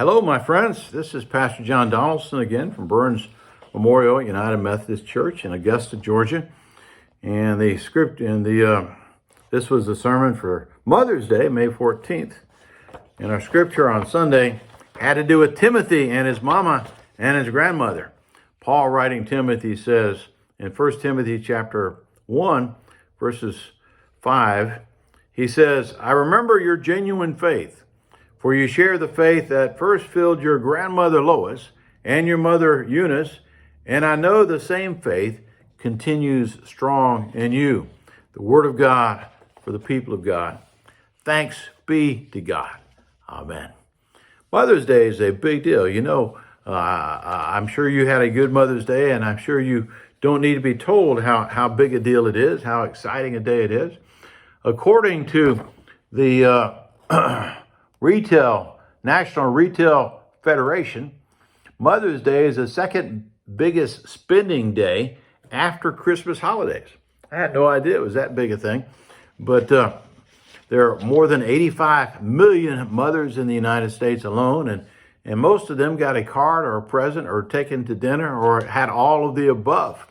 Hello, my friends. This is Pastor John Donaldson again from Burns Memorial United Methodist Church in Augusta, Georgia. And the script in this was the sermon for Mother's Day, May 14th. And our scripture on Sunday had to do with Timothy and his mama and his grandmother. Paul, writing Timothy, says in 1 Timothy chapter 1, verses 5, he says, "I remember your genuine faith, for you share the faith that first filled your grandmother Lois and your mother Eunice, and I know the same faith continues strong in you." The word of God for the people of God. Thanks be to God. Amen. Mother's Day is a big deal. I'm sure you had a good Mother's Day, and I'm sure you don't need to be told how big a deal it is, how exciting a day it is. According to the National Retail Federation, Mother's Day is the second biggest spending day after Christmas holidays. I had no idea it was that big a thing, but there are more than 85 million mothers in the United States alone, and most of them got a card or a present or taken to dinner or had all of the above.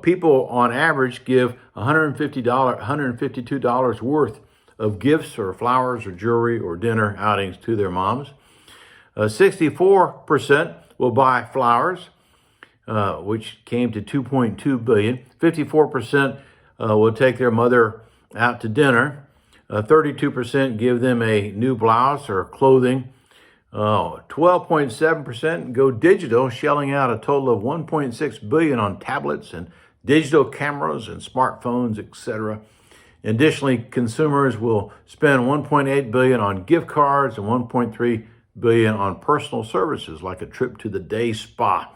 People on average give $152 worth of gifts or flowers or jewelry or dinner outings to their moms. 64% will buy flowers, which came to 2.2 billion. 54% will take their mother out to dinner. 32% give them a new blouse or clothing. 12.7% go digital, shelling out a total of 1.6 billion on tablets and digital cameras and smartphones, etc. Additionally, consumers will spend 1.8 billion on gift cards and 1.3 billion on personal services like a trip to the day spa.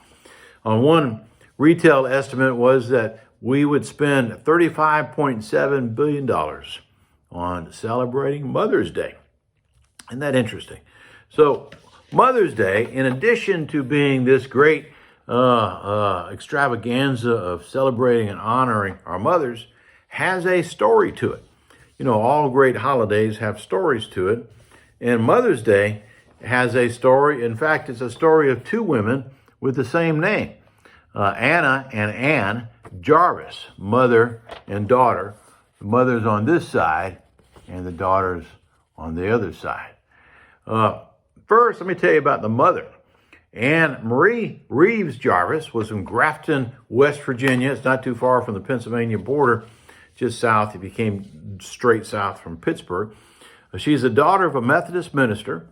On one retail estimate was that we would spend $35.7 billion on celebrating Mother's Day. Isn't that interesting? So Mother's Day, in addition to being this great extravaganza of celebrating and honoring our mothers, has a story to it. All great holidays have stories to it, and Mother's Day has a story. In fact, it's a story of two women with the same name, Anna and Ann Jarvis, mother and daughter. The mother's on this side, and the daughter's on the other side. First, let me tell you about the mother. Anne Marie Reeves Jarvis was from Grafton, West Virginia. It's not too far from the Pennsylvania border, just south if you came straight south from Pittsburgh. She's the daughter of a Methodist minister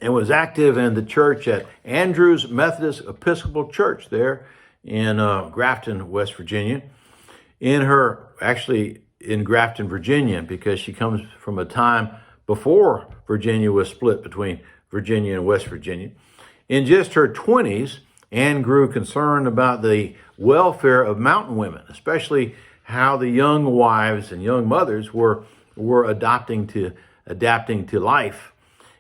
and was active in the church at Andrews Methodist Episcopal Church there in Grafton, West Virginia. In Grafton, Virginia, because she comes from a time before Virginia was split between Virginia and West Virginia. In just her 20s, Anne grew concerned about the welfare of mountain women, especially how the young wives and young mothers were adapting to life.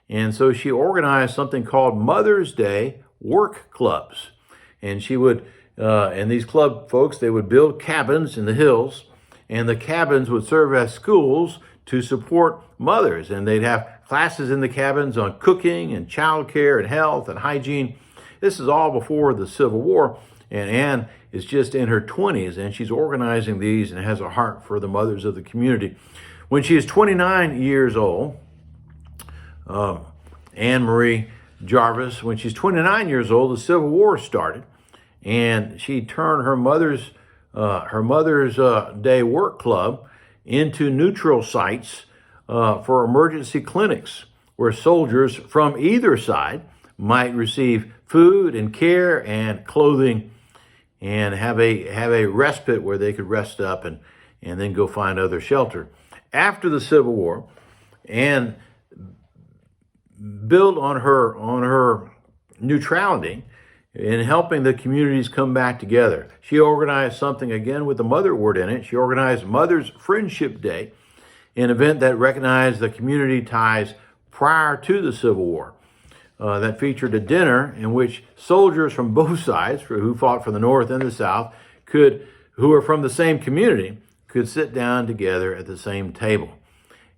And so she organized something called Mother's Day work clubs. And she would, and these club folks, they would build cabins in the hills, and the cabins would serve as schools to support mothers. And they'd have classes in the cabins on cooking and childcare and health and hygiene. This is all before the Civil War. And Anne is just in her 20s, and she's organizing these and has a heart for the mothers of the community. When she is 29 years old, Anne Marie Jarvis, when she's 29 years old, the Civil War started, and she turned her Mother's Day work club into neutral sites for emergency clinics where soldiers from either side might receive food and care and clothing and have a respite where they could rest up and then go find other shelter. After the Civil War, Anne built on her neutrality in helping the communities come back together. She organized something, again, with the mother word in it. She organized Mother's Friendship Day, an event that recognized the community ties prior to the Civil War. That featured a dinner in which soldiers from both sides, who fought for the North and the South, who were from the same community, could sit down together at the same table.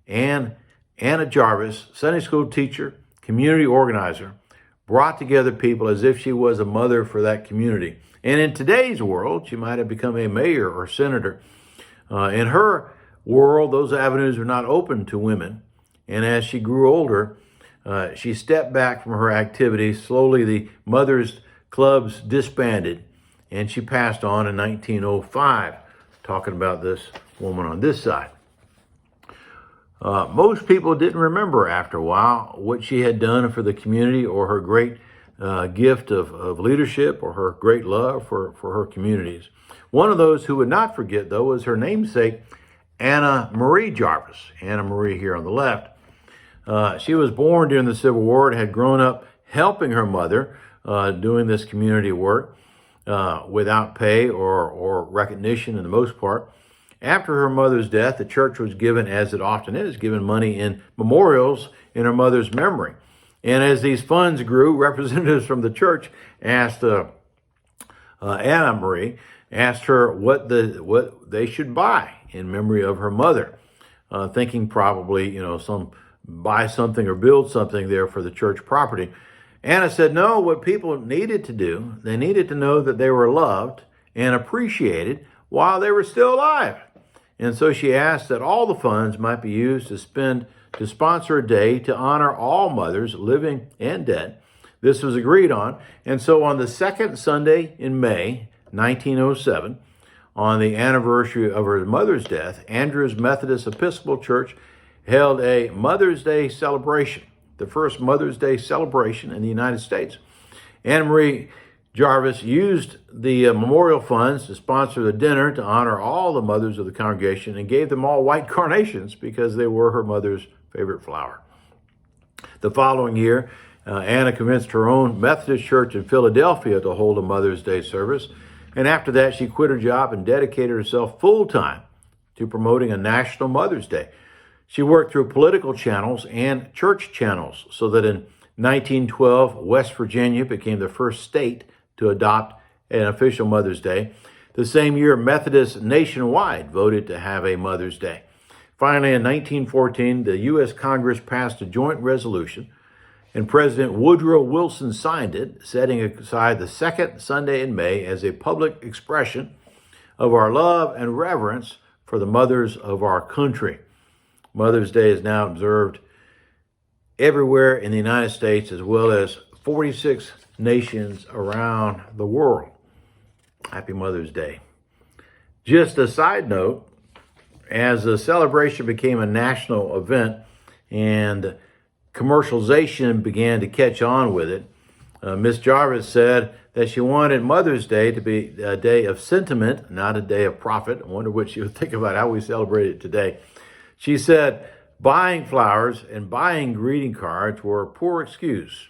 And Anna Jarvis, Sunday school teacher, community organizer, brought together people as if she was a mother for that community. And in today's world, she might have become a mayor or senator. In her world, those avenues are not open to women. And as she grew older, she stepped back from her activities. Slowly, the mothers' clubs disbanded, and she passed on in 1905, talking about this woman on this side. Most people didn't remember after a while what she had done for the community or her great gift of leadership or her great love for her communities. One of those who would not forget, though, was her namesake, Anna Marie Jarvis. Anna Marie here on the left. She was born during the Civil War and had grown up helping her mother doing this community work without pay or recognition in the most part. After her mother's death, the church was given, as it often is, given money in memorials in her mother's memory. And as these funds grew, representatives from the church asked Anna Marie, asked her what they should buy in memory of her mother, thinking probably, buy something or build something there for the church property. Anna said, no, what people needed to do, they needed to know that they were loved and appreciated while they were still alive. And so she asked that all the funds might be used to sponsor a day to honor all mothers, living and dead. This was agreed on. And so on the second Sunday in May, 1907, on the anniversary of her mother's death, Andrews Methodist Episcopal Church held a Mother's Day celebration, the first Mother's Day celebration in the United States. Anna Marie Jarvis used the memorial funds to sponsor the dinner to honor all the mothers of the congregation and gave them all white carnations because they were her mother's favorite flower. The following year, Anna convinced her own Methodist church in Philadelphia to hold a Mother's Day service. And after that, she quit her job and dedicated herself full-time to promoting a National Mother's Day. She worked through political channels and church channels so that in 1912, West Virginia became the first state to adopt an official Mother's Day. The same year, Methodists nationwide voted to have a Mother's Day. Finally, in 1914, the U.S. Congress passed a joint resolution, and President Woodrow Wilson signed it, setting aside the second Sunday in May as a public expression of our love and reverence for the mothers of our country. Mother's Day is now observed everywhere in the United States, as well as 46 nations around the world. Happy Mother's Day. Just a side note, as the celebration became a national event and commercialization began to catch on with it, Miss Jarvis said that she wanted Mother's Day to be a day of sentiment, not a day of profit. I wonder what she would think about how we celebrate it today. She said, buying flowers and buying greeting cards were a poor excuse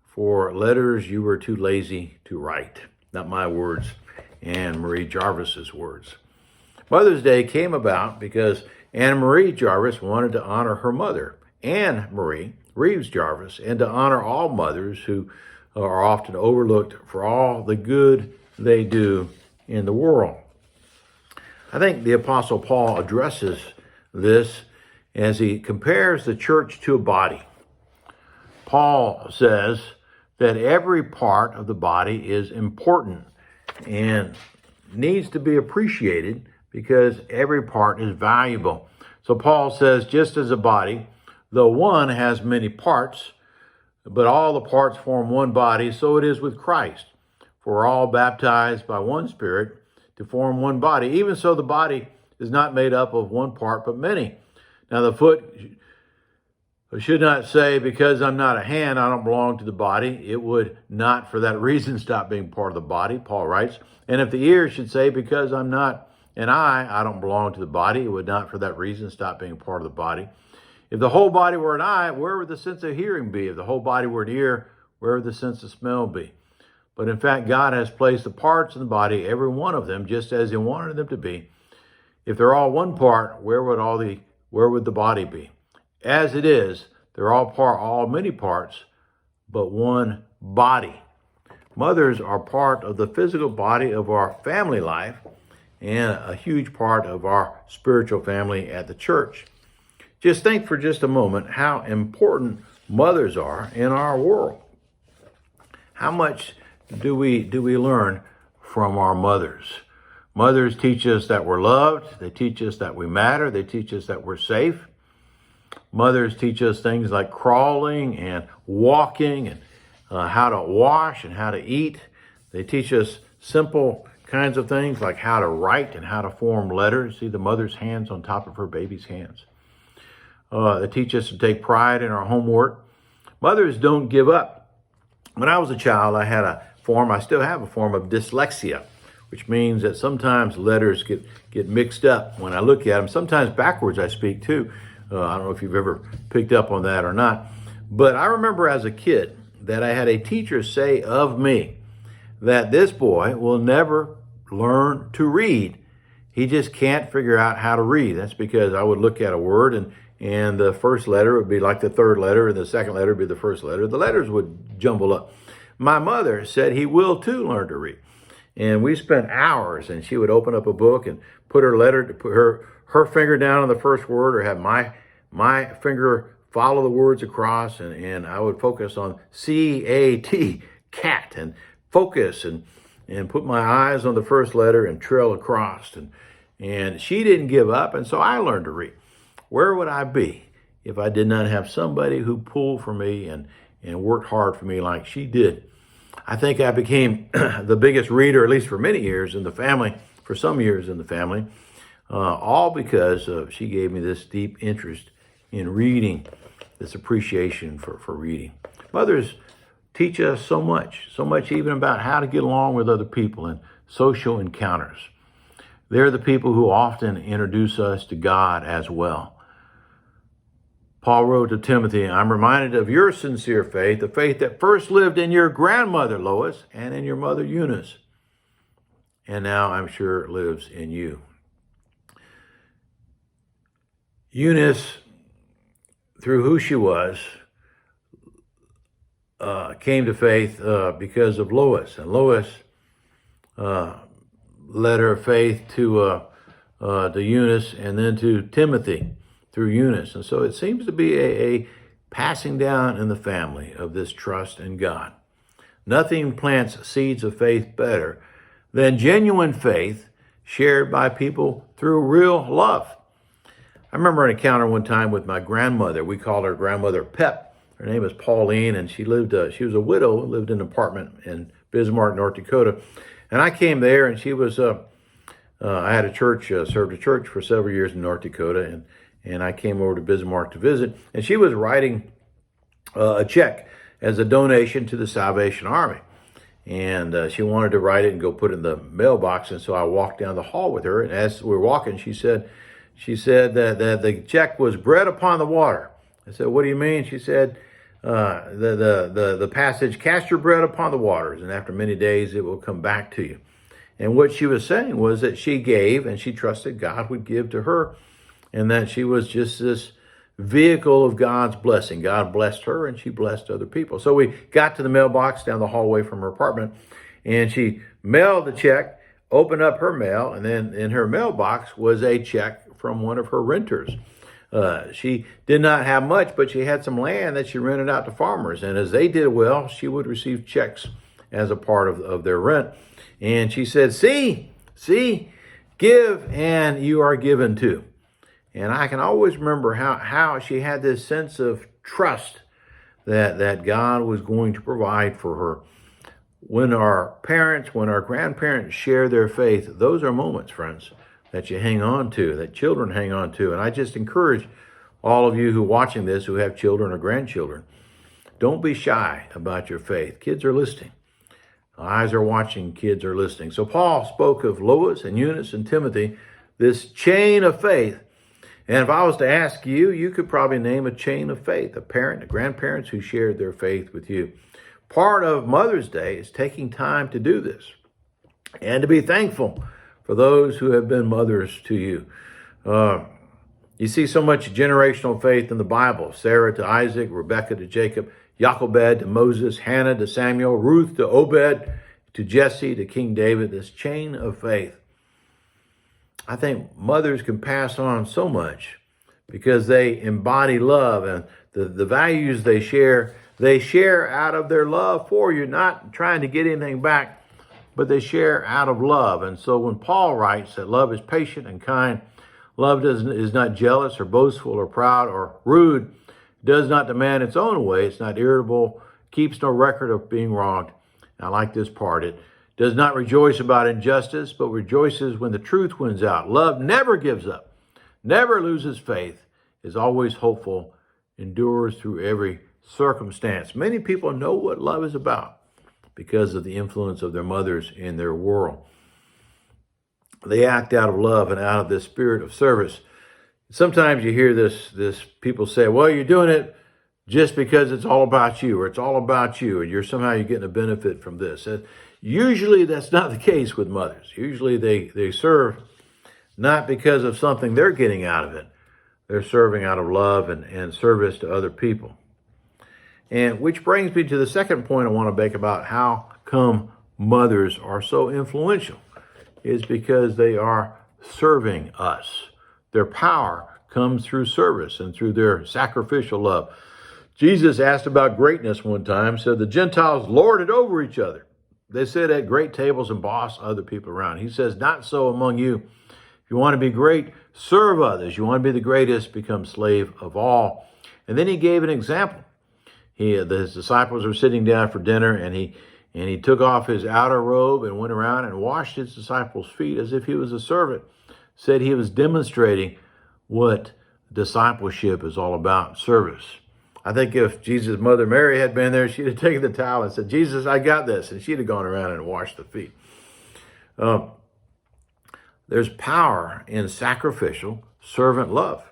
for letters you were too lazy to write. Not my words, Anna Marie Jarvis's words. Mother's Day came about because Anna Marie Jarvis wanted to honor her mother, Anne Marie Reeves Jarvis, and to honor all mothers who are often overlooked for all the good they do in the world. I think the Apostle Paul addresses this as he compares the church to a body. Paul says that every part of the body is important and needs to be appreciated because every part is valuable. So Paul says, just as a body, though one has many parts, but all the parts form one body, so it is with Christ. For we're all baptized by one Spirit to form one body. Even so, the body is not made up of one part, but many. Now the foot should not say, because I'm not a hand, I don't belong to the body. It would not for that reason stop being part of the body, Paul writes. And if the ear should say, because I'm not an eye, I don't belong to the body, it would not for that reason stop being part of the body. If the whole body were an eye, where would the sense of hearing be? If the whole body were an ear, where would the sense of smell be? But in fact, God has placed the parts in the body, every one of them, just as he wanted them to be. If they're all one part, where would the body be? As it is, they're all many parts, but one body. Mothers are part of the physical body of our family life and a huge part of our spiritual family at the church. Just think for just a moment how important mothers are in our world. How much do we learn from our mothers? Mothers teach us that we're loved. They teach us that we matter. They teach us that we're safe. Mothers teach us things like crawling and walking and how to wash and how to eat. They teach us simple kinds of things like how to write and how to form letters. See the mother's hands on top of her baby's hands. They teach us to take pride in our homework. Mothers don't give up. When I was a child, I had I still have a form of dyslexia, which means that sometimes letters get mixed up when I look at them. Sometimes backwards I speak too. I don't know if you've ever picked up on that or not. But I remember as a kid that I had a teacher say of me that this boy will never learn to read. He just can't figure out how to read. That's because I would look at a word and the first letter would be like the third letter and the second letter would be the first letter. The letters would jumble up. My mother said he will too learn to read. And we spent hours, and she would open up a book and put her finger down on the first word, or have my finger follow the words across, and I would focus on C-A-T, cat, and focus and put my eyes on the first letter and trail across. And she didn't give up, and so I learned to read. Where would I be if I did not have somebody who pulled for me and worked hard for me like she did? I think I became the biggest reader, at least for many years in the family, for some years in the family, all because she gave me this deep interest in reading, this appreciation for reading. Mothers teach us so much even about how to get along with other people in social encounters. They're the people who often introduce us to God as well. Paul wrote to Timothy, I'm reminded of your sincere faith, the faith that first lived in your grandmother, Lois, and in your mother, Eunice, and now I'm sure lives in you. Eunice, through who she was, came to faith because of Lois, and Lois led her faith to Eunice and then to Timothy through Eunice. And so it seems to be a passing down in the family of this trust in God. Nothing plants seeds of faith better than genuine faith shared by people through real love. I remember an encounter one time with my grandmother. We called her grandmother Pep. Her name is Pauline, and she was a widow, lived in an apartment in Bismarck, North Dakota. And I came there, and she was, I had a church, served a church for several years in North Dakota, and I came over to Bismarck to visit, and she was writing a check as a donation to the Salvation Army. And she wanted to write it and go put it in the mailbox, and so I walked down the hall with her, and as we were walking, she said that the check was bread upon the water. I said, what do you mean? She said, the passage, cast your bread upon the waters, and after many days it will come back to you. And what she was saying was that she gave, and she trusted God would give to her, and that she was just this vehicle of God's blessing. God blessed her, and she blessed other people. So we got to the mailbox down the hallway from her apartment, and she mailed the check, opened up her mail, and then in her mailbox was a check from one of her renters. She did not have much, but she had some land that she rented out to farmers. And as they did well, she would receive checks as a part of their rent. And she said, see, give and you are given to. And I can always remember how she had this sense of trust that God was going to provide for her. When our grandparents share their faith, those are moments, friends, that you hang on to, that children hang on to. And I just encourage all of you who are watching this, who have children or grandchildren, don't be shy about your faith. Kids are listening. Eyes are watching, kids are listening. So Paul spoke of Lois and Eunice and Timothy, this chain of faith. And if I was to ask you, you could probably name a chain of faith, a parent, a grandparents who shared their faith with you. Part of Mother's Day is taking time to do this and to be thankful for those who have been mothers to you. You see so much generational faith in the Bible. Sarah to Isaac, Rebecca to Jacob, Jochebed to Moses, Hannah to Samuel, Ruth to Obed, to Jesse, to King David, this chain of faith. I think mothers can pass on so much because they embody love, and the values they share out of their love for you, not trying to get anything back, but they share out of love. And so when Paul writes that love is patient and kind, love is not jealous or boastful or proud or rude, does not demand its own way, it's not irritable, keeps no record of being wronged. And I like this part. It does not rejoice about injustice, but rejoices when the truth wins out. Love never gives up, never loses faith, is always hopeful, endures through every circumstance. Many people know what love is about because of the influence of their mothers in their world. They act out of love and out of this spirit of service. Sometimes you hear this people say, well, you're doing it just because it's all about you, or it's all about you, and you're getting a benefit from this. Usually that's not the case with mothers. Usually they serve not because of something they're getting out of it. They're serving out of love and service to other people. And which brings me to the second point I want to make about how come mothers are so influential, is because they are serving us. Their power comes through service and through their sacrificial love. Jesus asked about greatness one time, said the Gentiles lord it over each other. They sit at great tables and boss other people around. He says, not so among you. If you want to be great, serve others. You want to be the greatest, become slave of all. And then he gave an example. His disciples were sitting down for dinner, and he took off his outer robe and went around and washed his disciples' feet as if he was a servant. Said he was demonstrating what discipleship is all about, service. I think if Jesus' mother Mary had been there, she'd have taken the towel and said, Jesus, I got this. And she'd have gone around and washed the feet. There's power in sacrificial servant love.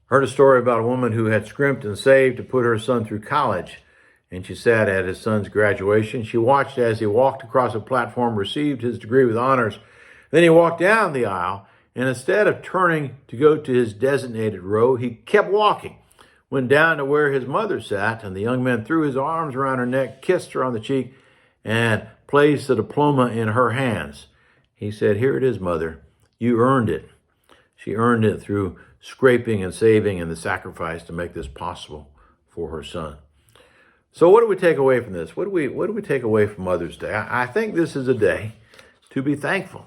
Heard a story about a woman who had scrimped and saved to put her son through college, and she sat at his son's graduation. She watched as he walked across a platform, received his degree with honors. Then he walked down the aisle, and instead of turning to go to his designated row, he kept walking, went down to where his mother sat, and the young man threw his arms around her neck, kissed her on the cheek, and placed the diploma in her hands. He said, here it is, mother. You earned it. She earned it through scraping and saving and the sacrifice to make this possible for her son. So what do we take away from this? What do we take away from Mother's Day? I think this is a day to be thankful.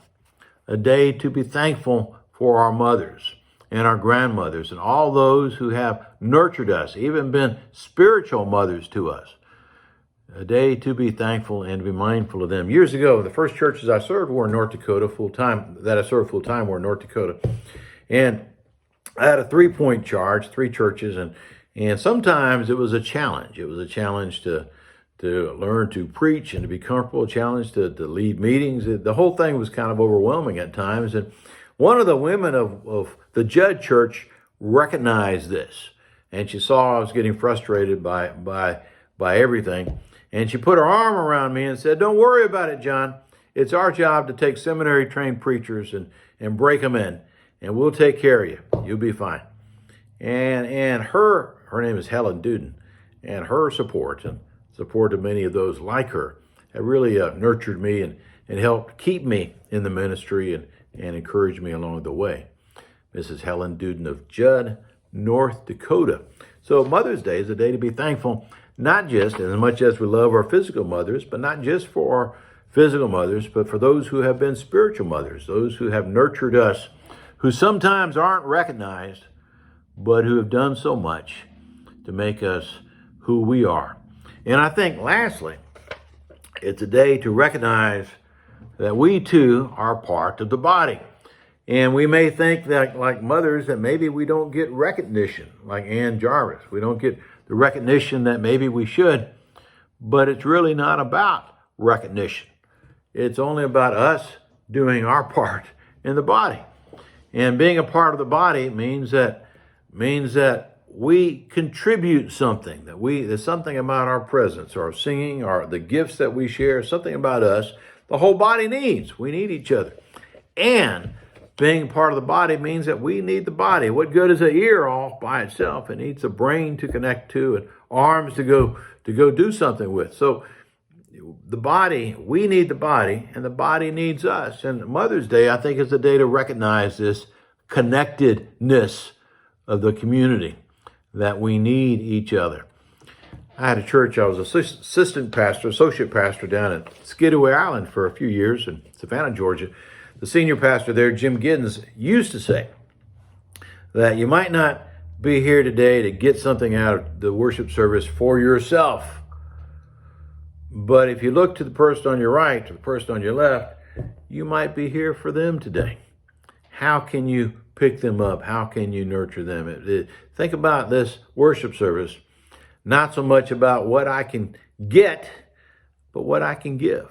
A day to be thankful for our mothers and our grandmothers and all those who have nurtured us, even been spiritual mothers to us. A day to be thankful and to be mindful of them. Years ago, the first churches I served were in North Dakota full-time, were in North Dakota. And I had a 3-point charge, 3 churches, and sometimes it was a challenge. It was a challenge to learn to preach and to be comfortable, a challenge to lead meetings. The whole thing was kind of overwhelming at times. And one of the women of the Judd Church recognized this, and she saw I was getting frustrated by everything. And she put her arm around me and said, don't worry about it, John. It's our job to take seminary-trained preachers and break them in, and we'll take care of you. You'll be fine. And her name is Helen Duden, and her support and support of many of those like her have really nurtured me and helped keep me in the ministry and encouraged me along the way. Mrs. Helen Duden of Judd, North Dakota. So Mother's Day is a day to be thankful, not just as much as we love our physical mothers, but not just for our physical mothers, but for those who have been spiritual mothers, those who have nurtured us, who sometimes aren't recognized, but who have done so much to make us who we are. And I think, lastly, it's a day to recognize that we too are part of the body. And we may think that, like mothers, that maybe we don't get recognition, like Ann Jarvis. We don't get the recognition that maybe we should, but it's really not about recognition. It's only about us doing our part in the body. And being a part of the body means that we contribute something, there's something about our presence, our singing, or the gifts that we share, something about us the whole body needs. We need each other. And being part of the body means that we need the body. What good is an ear all by itself? It needs a brain to connect to and arms to go do something with. So the body, we need the body, and the body needs us. And Mother's Day, I think, is a day to recognize this connectedness of the community, that we need each other. I had a church, I was associate pastor down at Skidaway Island for a few years in Savannah, Georgia. The senior pastor there, Jim Giddens, used to say that you might not be here today to get something out of the worship service for yourself. But if you look to the person on your right, to the person on your left, you might be here for them today. How can you pick them up? How can you nurture them? Think about this worship service, not so much about what I can get, but what I can give.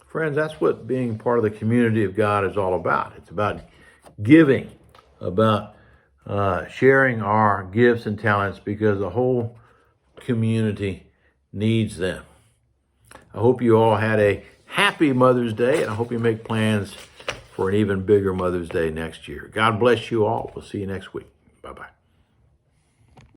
Friends, that's what being part of the community of God is all about. It's about giving, about sharing our gifts and talents, because the whole community needs them. I hope you all had a happy Mother's Day, and I hope you make plans for an even bigger Mother's Day next year. God bless you all. We'll see you next week. Bye-bye.